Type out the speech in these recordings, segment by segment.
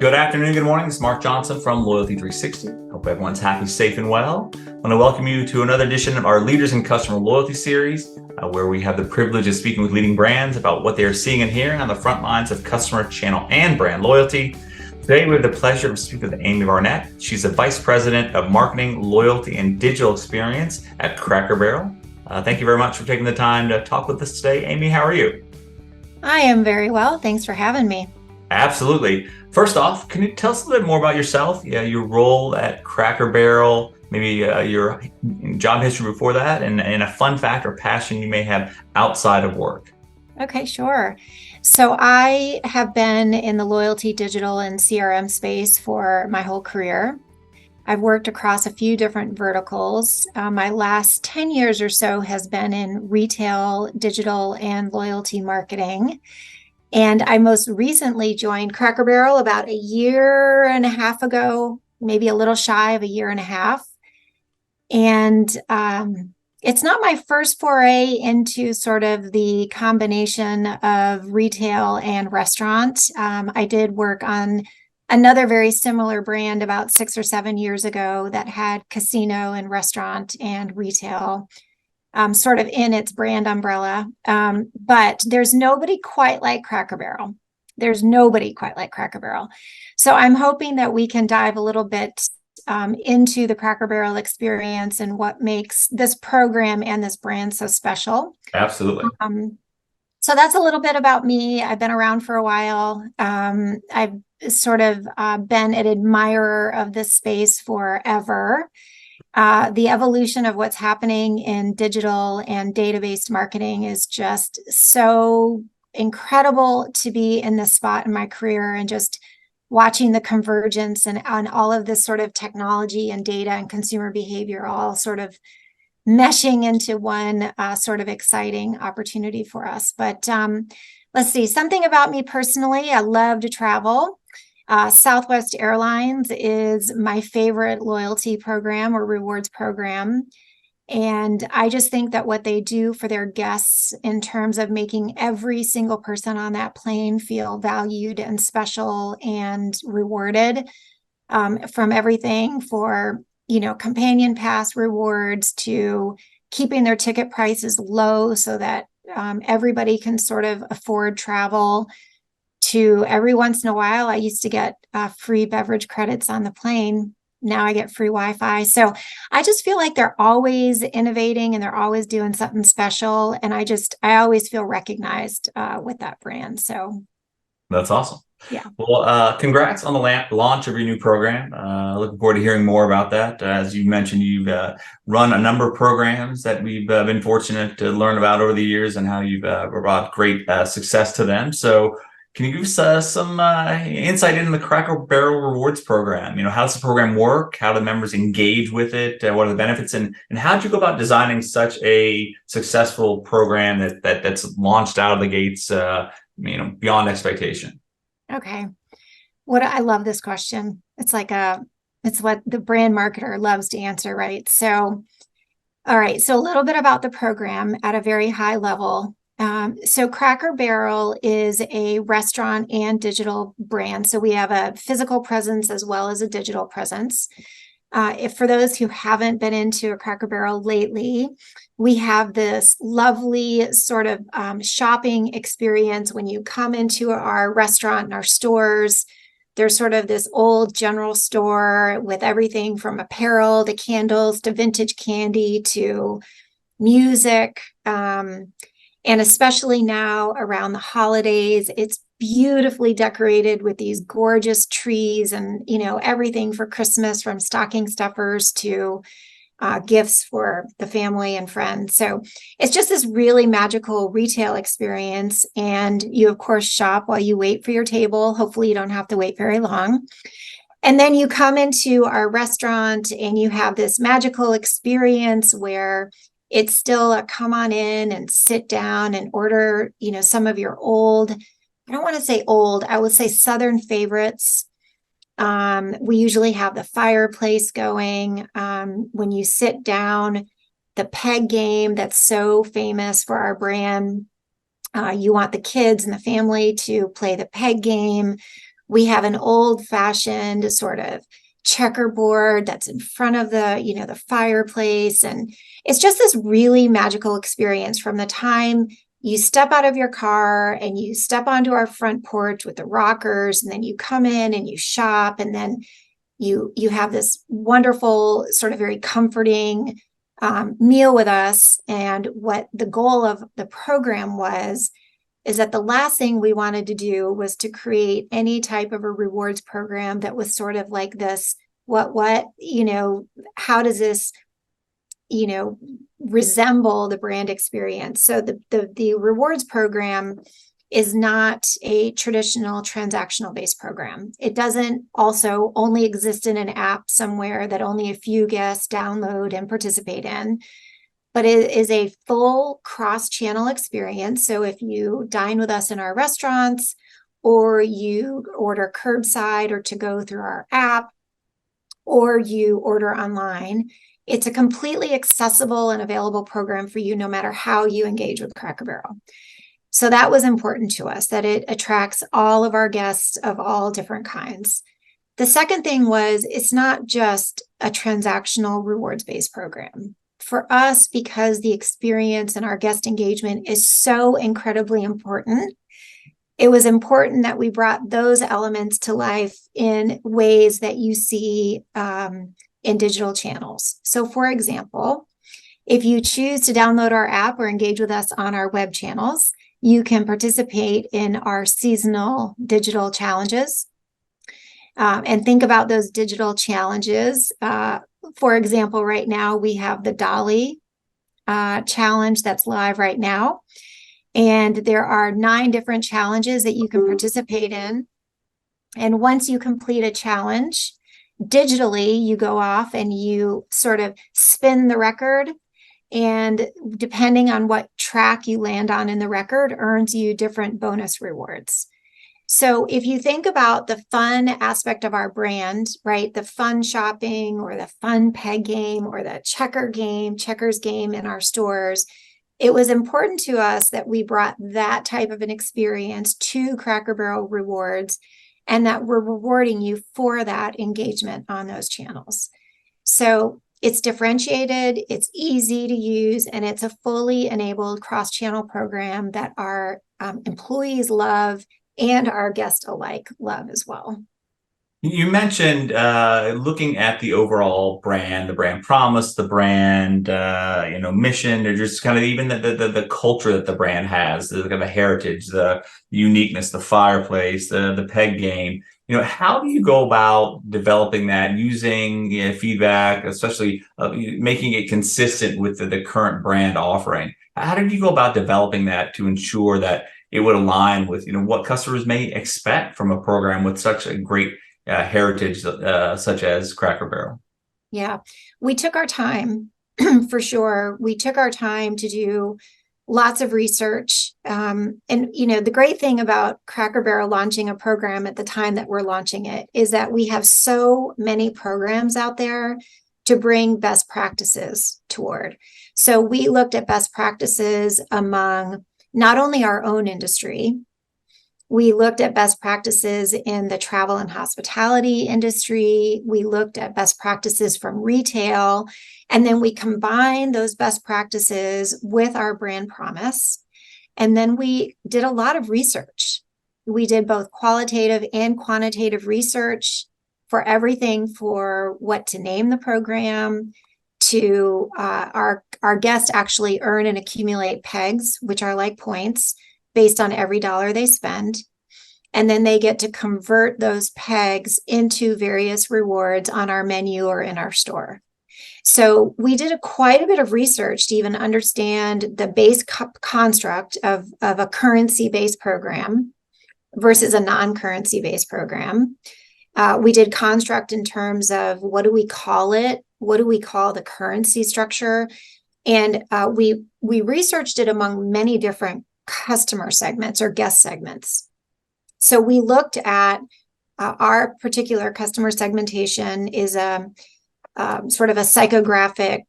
Good afternoon, good morning. It's Mark Johnson from Loyalty 360. Hope everyone's happy, safe, and well. I want to welcome you to another edition of our Leaders in Customer Loyalty series, where we have the privilege of speaking with leading brands about what they are seeing and hearing on the front lines of customer, channel, and brand loyalty. Today, we have the pleasure of speaking with Amy Barnett. She's the Vice President of Marketing, Loyalty, and Digital Experience at Cracker Barrel. Thank you very much for taking the time to talk with us today. Amy, how are you? I am very well. Thanks for having me. Absolutely. First off, can you tell us a little bit more about yourself? Yeah, your role at Cracker Barrel, maybe your job history before that, and a fun fact or passion you may have outside of work. Okay, sure. So I have been in the loyalty, digital, and CRM space for my whole career. I've worked across a few different verticals. My last 10 years or so has been in retail, digital, and loyalty marketing. And I most recently joined Cracker Barrel about a year and a half ago, maybe a little shy of a year and a half. And it's not my first foray into sort of the combination of retail and restaurant. I did work on another very similar brand about 6 or 7 years ago that had casino and restaurant and retail. Sort of in its brand umbrella. But there's nobody quite like Cracker Barrel. There's nobody quite like Cracker Barrel. So I'm hoping that we can dive a little bit into the Cracker Barrel experience and what makes this program and this brand so special. Absolutely. So that's a little bit about me. I've been around for a while. I've sort of been an admirer of this space forever. The evolution of what's happening in digital and data-based marketing is just so incredible to be in this spot in my career and just watching the convergence and on all of this sort of technology and data and consumer behavior all sort of meshing into one sort of exciting opportunity for us. But let's see, something about me personally, I love to travel. Southwest Airlines is my favorite loyalty program or rewards program. And I just think that what they do for their guests in terms of making every single person on that plane feel valued and special and rewarded, from everything for, companion pass rewards to keeping their ticket prices low so that everybody can sort of afford travel, to every once in a while, I used to get free beverage credits on the plane. Now I get free Wi-Fi. So I just feel like they're always innovating and they're always doing something special. And I always feel recognized with that brand. So That's awesome. yeah. Well, congrats on the launch of your new program. Looking forward to hearing more about that. As you mentioned, you've run a number of programs that we've been fortunate to learn about over the years and how you've brought great success to them. So can you give us some insight into the Cracker Barrel Rewards program? How does the program work? How do members engage with it? What are the benefits? And how did you go about designing such a successful program that's launched out of the gates, beyond expectation? Okay. I love this question. It's what the brand marketer loves to answer, right? So, all right. So a little bit about the program at a very high level. So Cracker Barrel is a restaurant and digital brand. So we have a physical presence as well as a digital presence. If for those who haven't been into a Cracker Barrel lately, we have this lovely sort of shopping experience when you come into our restaurant and our stores. There's sort of this old general store with everything from apparel to candles to vintage candy to music. And especially now around the holidays, it's beautifully decorated with these gorgeous trees and, everything for Christmas, from stocking stuffers to gifts for the family and friends. So it's just this really magical retail experience. And you, of course, shop while you wait for your table. Hopefully you don't have to wait very long. And then you come into our restaurant and you have this magical experience where it's still a come on in and sit down and order, some of your old, I don't want to say old, I would say Southern favorites. We usually have the fireplace going. When you sit down, the peg game that's so famous for our brand. You want the kids and the family to play the peg game. We have an old-fashioned sort of checkerboard that's in front of the fireplace. And it's just this really magical experience from the time you step out of your car and you step onto our front porch with the rockers, and then you come in and you shop, and then you have this wonderful, sort of very comforting meal with us. And what the goal of the program was is that the last thing we wanted to do was to create any type of a rewards program that was sort of like this, how does this, resemble the brand experience? So the rewards program is not a traditional transactional based program. It doesn't also only exist in an app somewhere that only a few guests download and participate in, but it is a full cross-channel experience. So if you dine with us in our restaurants, or you order curbside or to go through our app, or you order online, it's a completely accessible and available program for you no matter how you engage with Cracker Barrel. So that was important to us, that it attracts all of our guests of all different kinds. The second thing was, it's not just a transactional rewards-based program. For us, because the experience and our guest engagement is so incredibly important, it was important that we brought those elements to life in ways that you see in digital channels. So for example, if you choose to download our app or engage with us on our web channels, you can participate in our seasonal digital challenges. And think about those digital challenges. For example, right now we have the Dolly challenge that's live right now. And there are 9 different challenges that you can participate in. And once you complete a challenge, digitally, you go off and you sort of spin the record. And depending on what track you land on in the record, earns you different bonus rewards. So if you think about the fun aspect of our brand, right, the fun shopping or the fun peg game or the checkers game in our stores, it was important to us that we brought that type of an experience to Cracker Barrel Rewards, and that we're rewarding you for that engagement on those channels. So it's differentiated, it's easy to use, and it's a fully enabled cross-channel program that our employees love and our guests alike love as well. You mentioned looking at the overall brand, the brand promise, the brand mission, or just kind of even the culture that the brand has, the kind of heritage, the uniqueness, the fireplace, the peg game. How do you go about developing that using feedback, especially making it consistent with the current brand offering? How did you go about developing that to ensure that it would align with what customers may expect from a program with such a great heritage such as Cracker Barrel? Yeah, we took our time for sure. We took our time to do lots of research. And the great thing about Cracker Barrel launching a program at the time that we're launching it is that we have so many programs out there to bring best practices toward. So we looked at best practices among not only our own industry, we looked at best practices in the travel and hospitality industry. We looked at best practices from retail, and then we combined those best practices with our brand promise. And then we did a lot of research. We did both qualitative and quantitative research for everything, for what to name the program, to our guests actually earn and accumulate pegs, which are like points, based on every dollar they spend. And then they get to convert those pegs into various rewards on our menu or in our store. So we did quite a bit of research to even understand the base construct of a currency-based program versus a non-currency-based program. We did construct in terms of what do we call it? What do we call the currency structure? And we researched it among many different customer segments or guest segments. So we looked at our particular customer segmentation is a sort of a psychographic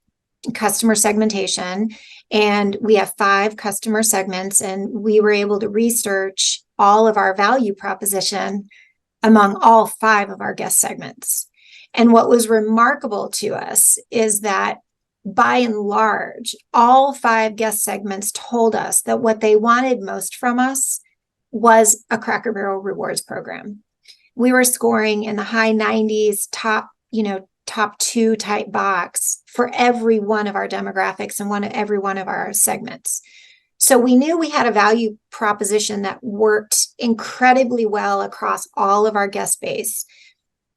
customer segmentation, and we have 5 customer segments, and we were able to research all of our value proposition among all 5 of our guest segments. And what was remarkable to us is that by and large, all 5 guest segments told us that what they wanted most from us was a Cracker Barrel rewards program. We were scoring in the high 90s, top 2 type box for every one of our demographics and every one of our segments. So we knew we had a value proposition that worked incredibly well across all of our guest base.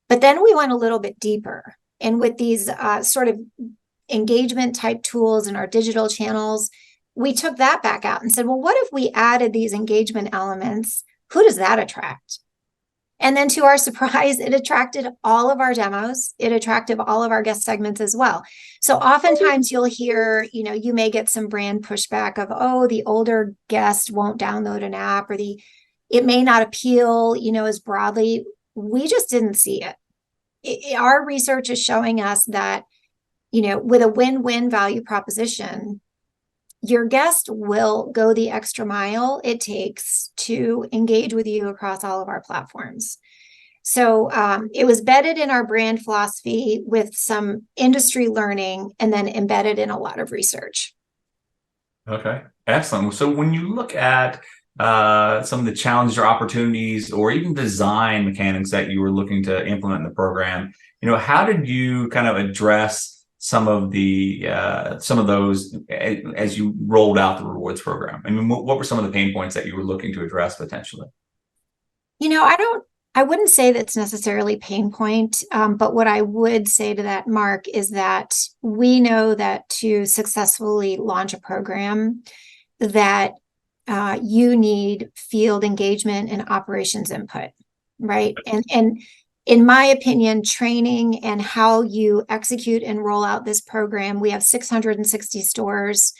But then we went a little bit deeper. And with these sort of engagement type tools in our digital channels, we took that back out and said, well, what if we added these engagement elements? Who does that attract? And then to our surprise, it attracted all of our demos. It attracted all of our guest segments as well. So oftentimes you'll hear, you may get some brand pushback of, oh, the older guest won't download an app, or it may not appeal, as broadly. We just didn't see it. Our research is showing us that, with a win-win value proposition, your guest will go the extra mile it takes to engage with you across all of our platforms. So it was bedded in our brand philosophy with some industry learning and then embedded in a lot of research. Okay, excellent. So when you look at some of the challenges or opportunities or even design mechanics that you were looking to implement in the program, how did you kind of address some of those as you rolled out the rewards program? I mean, what were some of the pain points that you were looking to address potentially? I wouldn't say that's necessarily pain point, but what I would say to that, Mark, is that we know that to successfully launch a program, that you need field engagement and operations input, right? And in my opinion, training and how you execute and roll out this program, we have 660 stores.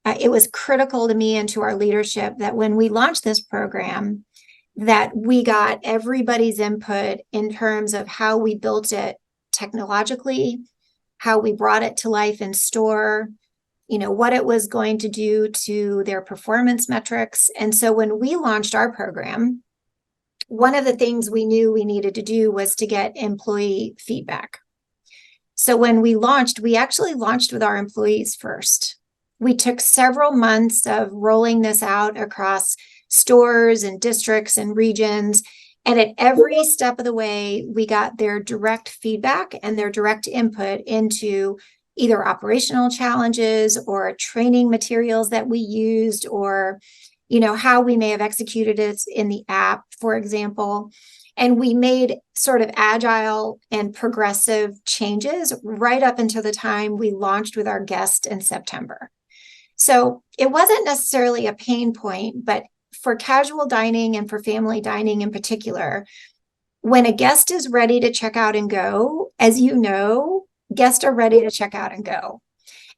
It was critical to me and to our leadership that when we launched this program, that we got everybody's input in terms of how we built it technologically, how we brought it to life in store, what it was going to do to their performance metrics. And so when we launched our program, one of the things we knew we needed to do was to get employee feedback. So when we actually launched with our employees first. We took several months of rolling this out across stores and districts and regions. And at every step of the way, we got their direct feedback and their direct input into either operational challenges or training materials that we used, or how we may have executed it in the app, for example. And we made sort of agile and progressive changes right up until the time we launched with our guest in September. So it wasn't necessarily a pain point, but for casual dining and for family dining in particular, when a guest is ready to check out and go, as you know, guests are ready to check out and go.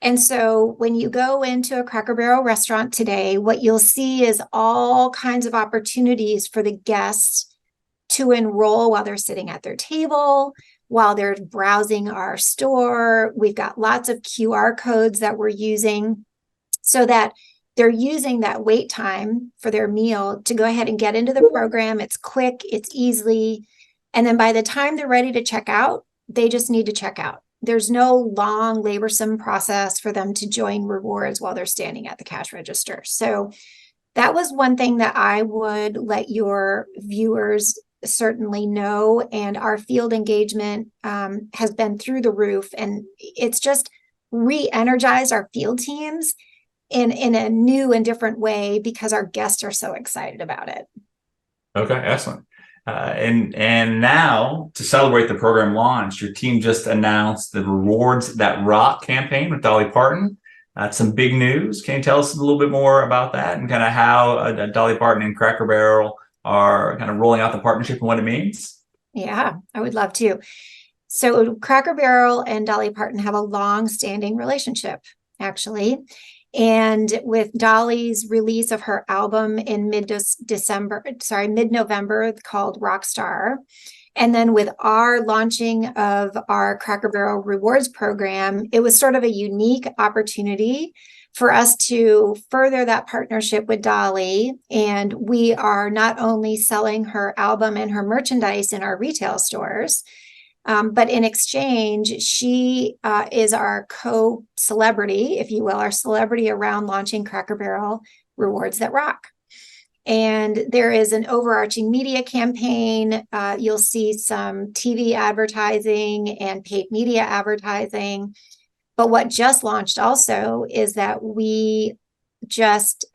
And so when you go into a Cracker Barrel restaurant today, what you'll see is all kinds of opportunities for the guests to enroll while they're sitting at their table, while they're browsing our store. We've got lots of QR codes that we're using so that they're using that wait time for their meal to go ahead and get into the program. It's quick, it's easy. And then by the time they're ready to check out, they just need to check out. There's no long, laborsome process for them to join rewards while they're standing at the cash register. So that was one thing that I would let your viewers certainly know. And our field engagement has been through the roof. And it's just re-energized our field teams in a new and different way because our guests are so excited about it. Okay, excellent. And now to celebrate the program launch, your team just announced the Rewards That Rock campaign with Dolly Parton. That's some big news. Can you tell us a little bit more about that and kind of how Dolly Parton and Cracker Barrel are kind of rolling out the partnership and what it means? Yeah, I would love to. So Cracker Barrel and Dolly Parton have a long-standing relationship, actually. And with Dolly's release of her album in mid-November called Rockstar, and then with our launching of our Cracker Barrel Rewards program, it was sort of a unique opportunity for us to further that partnership with Dolly. And we are not only selling her album and her merchandise in our retail stores, but in exchange, she is our co-celebrity, if you will, our celebrity around launching Cracker Barrel Rewards That Rock. And there is an overarching media campaign. You'll see some TV advertising and paid media advertising. But what just launched also is that we just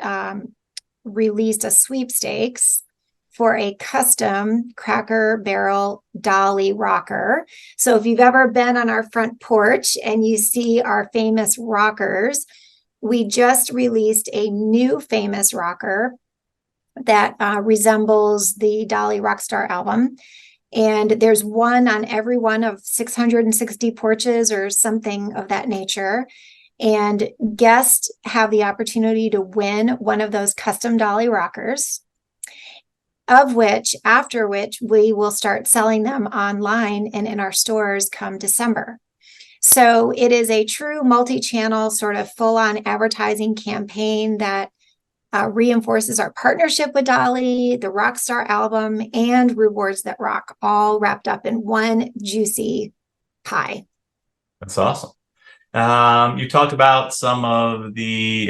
released a sweepstakes for a custom Cracker Barrel Dolly rocker. So if you've ever been on our front porch and you see our famous rockers, we just released a new famous rocker that resembles the Dolly Rockstar album. And there's one on every one of 660 porches or something of that nature. And guests have the opportunity to win one of those custom Dolly rockers, after which we will start selling them online and in our stores come December. So it is a true multi-channel sort of full-on advertising campaign that reinforces our partnership with Dolly, the Rockstar album, and Rewards That Rock, all wrapped up in one juicy pie. That's awesome. You talked about some of the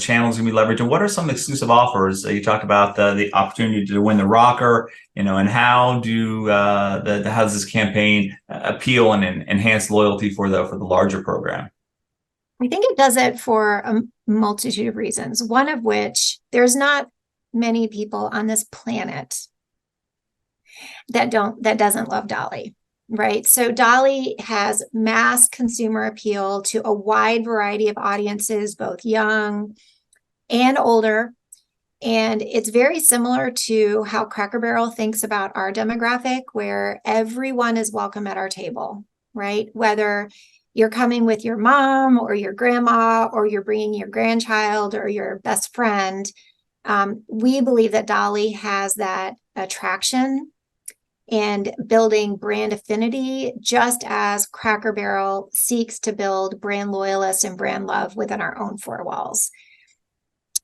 channels you'll be leveraging. What are some exclusive offers? You talked about the opportunity to win the rocker, and how does this campaign appeal and enhance loyalty for the larger program? I think it does it for a multitude of reasons. One of which, there's not many people on this planet that doesn't love Dolly. Right. So Dolly has mass consumer appeal to a wide variety of audiences, both young and older. And it's very similar to how Cracker Barrel thinks about our demographic, where everyone is welcome at our table, right? Whether you're coming with your mom or your grandma, or you're bringing your grandchild or your best friend, we believe that Dolly has that attraction and building brand affinity, just as Cracker Barrel seeks to build brand loyalists and brand love within our own four walls.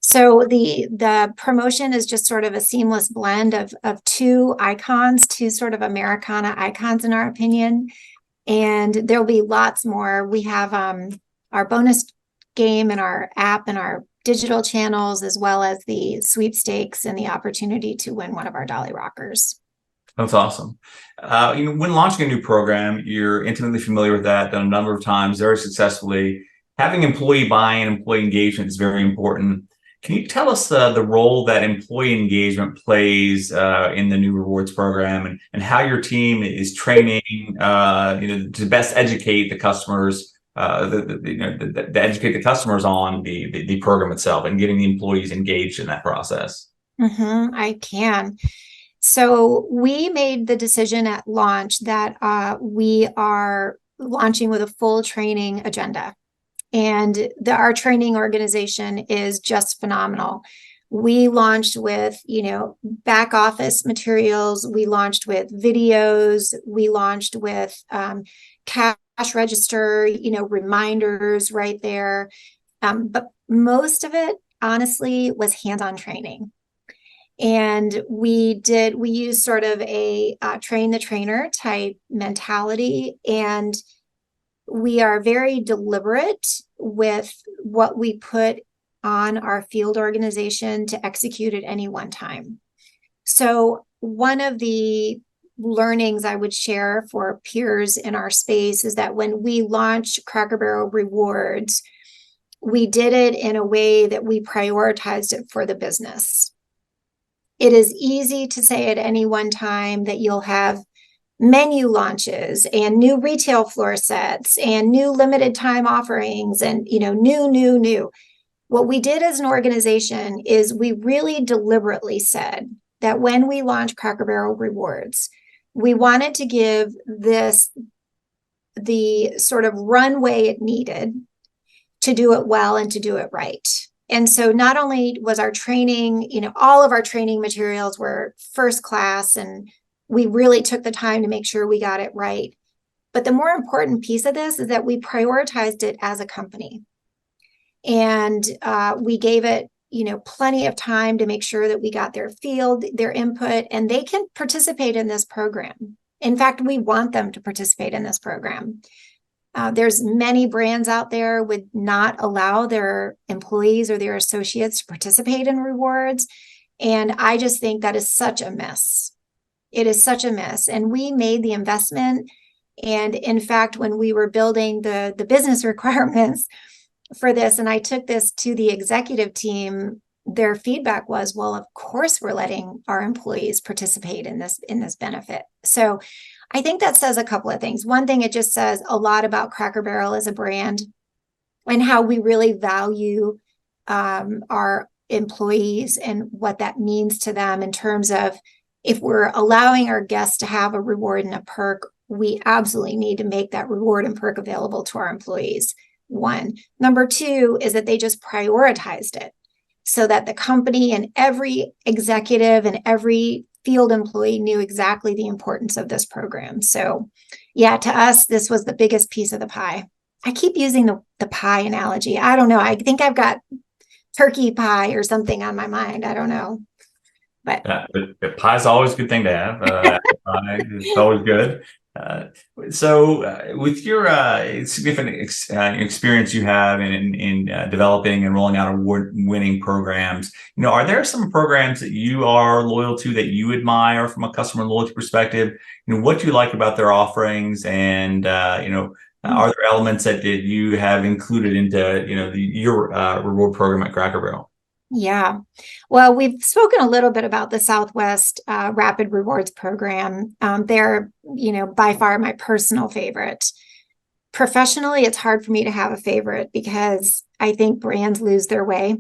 So the promotion is just sort of a seamless blend of two icons, two sort of Americana icons in our opinion. And there'll be lots more. We have our bonus game in our app and our digital channels, as well as the sweepstakes and the opportunity to win one of our Dolly rockers. That's awesome. When launching a new program, you're intimately familiar with that, done a number of times very successfully. Having employee buy-in, employee engagement is very important. Can you tell us the role that employee engagement plays in the new rewards program, and how your team is training, to best educate the customers, to educate the customers on the program itself and getting the employees engaged in that process? I can. So we made the decision at launch that we are launching with a full training agenda. And our training organization is just phenomenal. We launched with, back office materials. We launched with videos. We launched with cash register, reminders right there. But most of it, honestly, was hands-on training. And we used sort of a train the trainer type mentality. And we are very deliberate with what we put on our field organization to execute at any one time. So one of the learnings I would share for peers in our space is that when we launched Cracker Barrel Rewards, we did it in a way that we prioritized it for the business. It is easy to say at any one time that you'll have menu launches and new retail floor sets and new limited time offerings and, new. What we did as an organization is we really deliberately said that when we launched Cracker Barrel Rewards, we wanted to give this the sort of runway it needed to do it well and to do it right. And so not only was our training, all of our training materials were first class, and we really took the time to make sure we got it right. But the more important piece of this is that we prioritized it as a company. And we gave it, plenty of time to make sure that we got their input, and they can participate in this program. In fact, we want them to participate in this program. There's many brands out there would not allow their employees or their associates to participate in rewards. And I just think that is such a miss. It is such a miss. And we made the investment. And in fact, when we were building the business requirements for this, and I took this to the executive team, their feedback was, well, of course we're letting our employees participate in this benefit. So I think that says a couple of things. One thing, it just says a lot about Cracker Barrel as a brand and how we really value our employees and what that means to them in terms of, if we're allowing our guests to have a reward and a perk, we absolutely need to make that reward and perk available to our employees. One. Number two is that they just prioritized it so that the company and every executive and every field employee knew exactly the importance of this program. So yeah, to us, this was the biggest piece of the pie. I keep using the pie analogy. I don't know. I think I've got turkey pie or something on my mind. I don't know. But pie's always a good thing to have. Pie is always good. With your significant experience you have in developing and rolling out award-winning programs, are there some programs that you are loyal to that you admire from a customer loyalty perspective? What do you like about their offerings, and are there elements that you have included into your reward program at Cracker Barrel? Yeah. Well, we've spoken a little bit about the Southwest Rapid Rewards program. They're, by far my personal favorite. Professionally, it's hard for me to have a favorite because I think brands lose their way.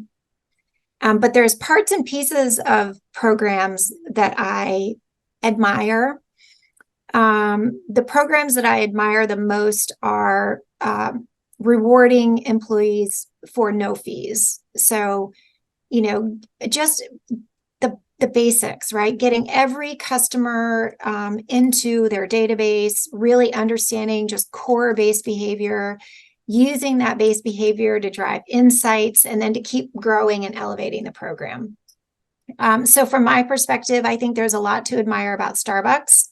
But there's parts and pieces of programs that I admire. The programs that I admire the most are rewarding employees for no fees. So just the basics, right? Getting every customer into their database, really understanding just core base behavior, using that base behavior to drive insights, and then to keep growing and elevating the program. So from my perspective, I think there's a lot to admire about Starbucks.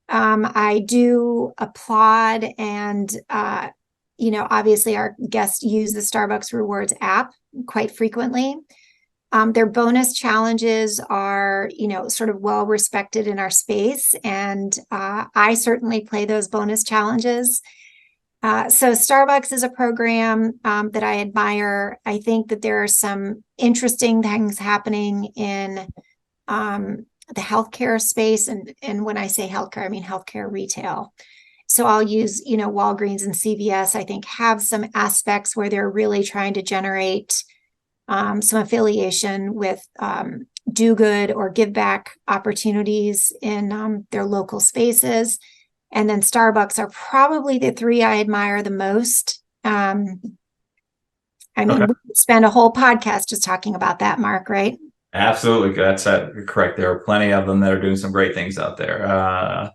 I do applaud and, obviously our guests use the Starbucks Rewards app quite frequently. Their bonus challenges are, sort of well respected in our space. And I certainly play those bonus challenges. So Starbucks is a program that I admire. I think that there are some interesting things happening in the healthcare space. And when I say healthcare, I mean healthcare retail. So I'll use, Walgreens and CVS, I think, have some aspects where they're really trying to generate some affiliation with do good or give back opportunities in their local spaces. And then Starbucks are probably the three I admire the most. We could spend a whole podcast just talking about that, Mark, right? Absolutely. That's correct. There are plenty of them that are doing some great things out there.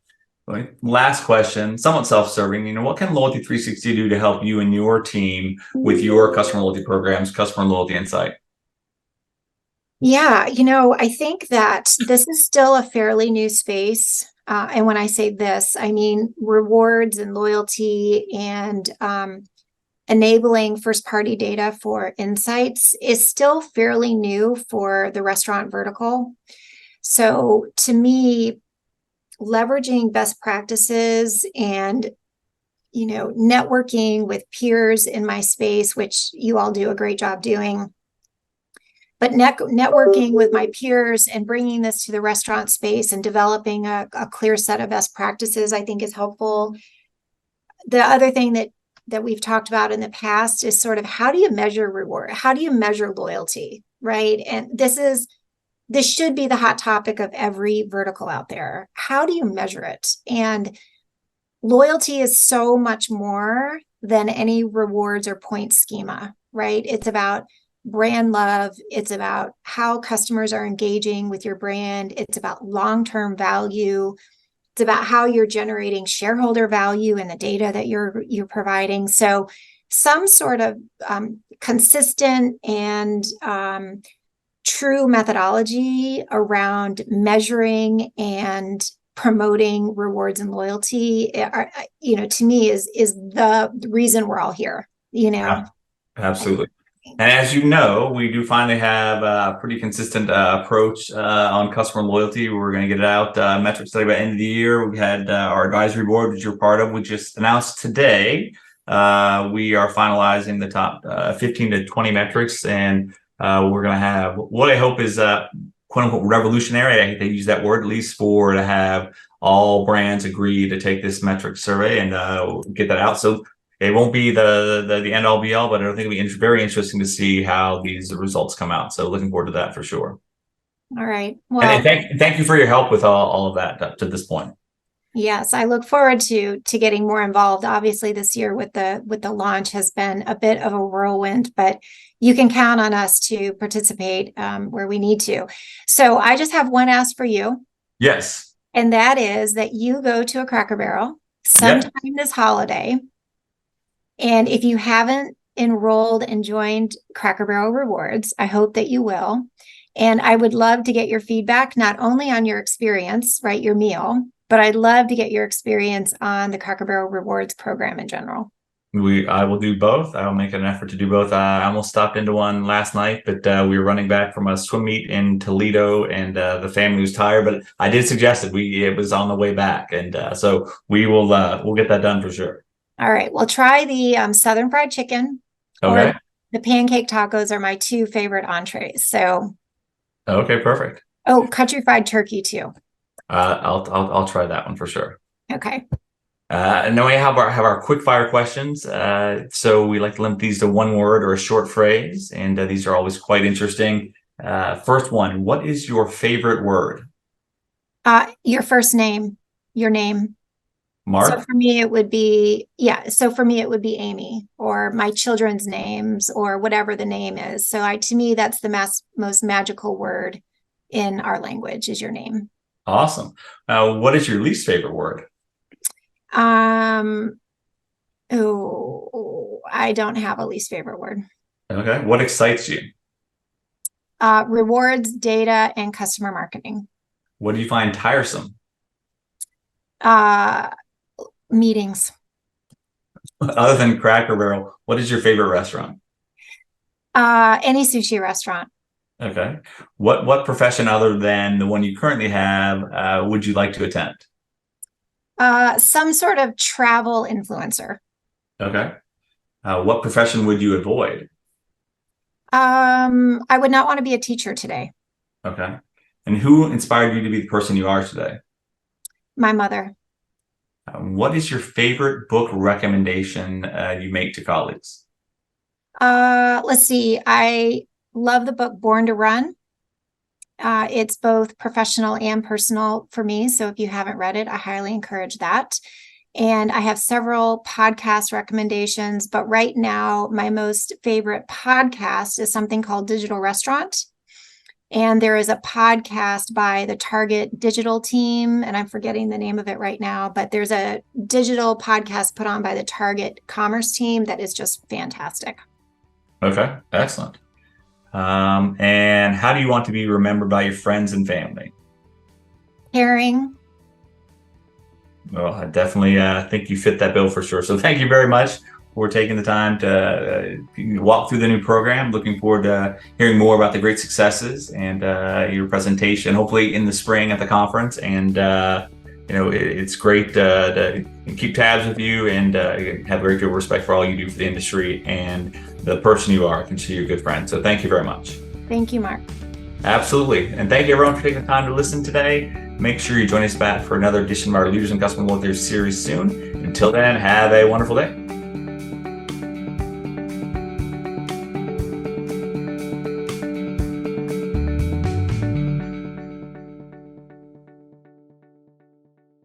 Last question, somewhat self-serving. What can Loyalty 360 do to help you and your team with your customer loyalty programs, customer loyalty insight? Yeah, I think that this is still a fairly new space. And when I say this, I mean rewards and loyalty and enabling first-party data for insights is still fairly new for the restaurant vertical. So to me, leveraging best practices and, networking with peers in my space, which you all do a great job doing, but networking with my peers and bringing this to the restaurant space and developing a clear set of best practices, I think is helpful. The other thing that we've talked about in the past is sort of, how do you measure reward? How do you measure loyalty, right? And this should be the hot topic of every vertical out there. How do you measure it? And loyalty is so much more than any rewards or point schema, right? It's about brand love. It's about how customers are engaging with your brand. It's about long-term value. It's about how you're generating shareholder value in the data that you're providing. So some sort of consistent and true methodology around measuring and promoting rewards and loyalty, to me is the reason we're all here, Yeah, absolutely. And as you know, we do finally have a pretty consistent approach on customer loyalty. We're going to get it out metric study by the end of the year. We had our advisory board, which you're part of. We just announced today we are finalizing the top 15 to 20 metrics, and we're going to have what I hope is quote unquote revolutionary. I hate to use that word, at least to have all brands agree to take this metric survey and get that out. So it won't be the end all be all, but I think it'll be very interesting to see how these results come out. So looking forward to that for sure. All right. Well, and thank you for your help with all of that up to this point. Yes, I look forward to getting more involved. Obviously, this year with the launch has been a bit of a whirlwind, but you can count on us to participate where we need to. So I just have one ask for you. Yes. And that is that you go to a Cracker Barrel sometime this holiday. And if you haven't enrolled and joined Cracker Barrel Rewards, I hope that you will. And I would love to get your feedback, not only on your experience, right, your meal, but I'd love to get your experience on the Cracker Barrel Rewards program in general. I will do both. I will make an effort to do both. I almost stopped into one last night, but we were running back from a swim meet in Toledo, and the family was tired. But I did suggest it was on the way back, and so we'll get that done for sure. All right. Well, try the Southern fried chicken. Okay. Or the pancake tacos are my two favorite entrees. So. Okay, perfect. Oh, country fried turkey too. I'll try that one for sure. Okay. And then we have our quick fire questions. So we like to limit these to one word or a short phrase, and these are always quite interesting. First one: what is your favorite word? Your first name, your name. Mark? So for me, it would be Amy, or my children's names, or whatever the name is. So to me, that's the most magical word in our language is your name. Awesome. What is your least favorite word? I don't have a least favorite word. Okay. What excites you? Rewards, data, and customer marketing. What do you find tiresome? Meetings. Other than Cracker Barrel, what is your favorite restaurant? Any sushi restaurant. Okay. What profession other than the one you currently have would you like to attempt? Some sort of travel influencer. Okay. What profession would you avoid? I would not want to be a teacher today. Okay. And who inspired you to be the person you are today? My mother. What is your favorite book recommendation you make to colleagues? Let's see. I love the book Born to Run. It's both professional and personal for me. So if you haven't read it, I highly encourage that. And I have several podcast recommendations, but right now my most favorite podcast is something called Digital Restaurant. And there is a podcast by the Target digital team, and I'm forgetting the name of it right now, but there's a digital podcast put on by the Target commerce team that is just fantastic. Okay, excellent. And how do you want to be remembered by your friends and family? Caring. Well, I definitely think you fit that bill for sure. So thank you very much for taking the time to walk through the new program. Looking forward to hearing more about the great successes and your presentation, hopefully in the spring at the conference. And, it's great to keep tabs with you and have very good respect for all you do for the industry and the person you are. I can see you're a good friend. So thank you very much. Thank you, Mark. Absolutely. And thank you everyone for taking the time to listen today. Make sure you join us back for another edition of our Leaders in Customer Loyalty series soon. Until then, have a wonderful day.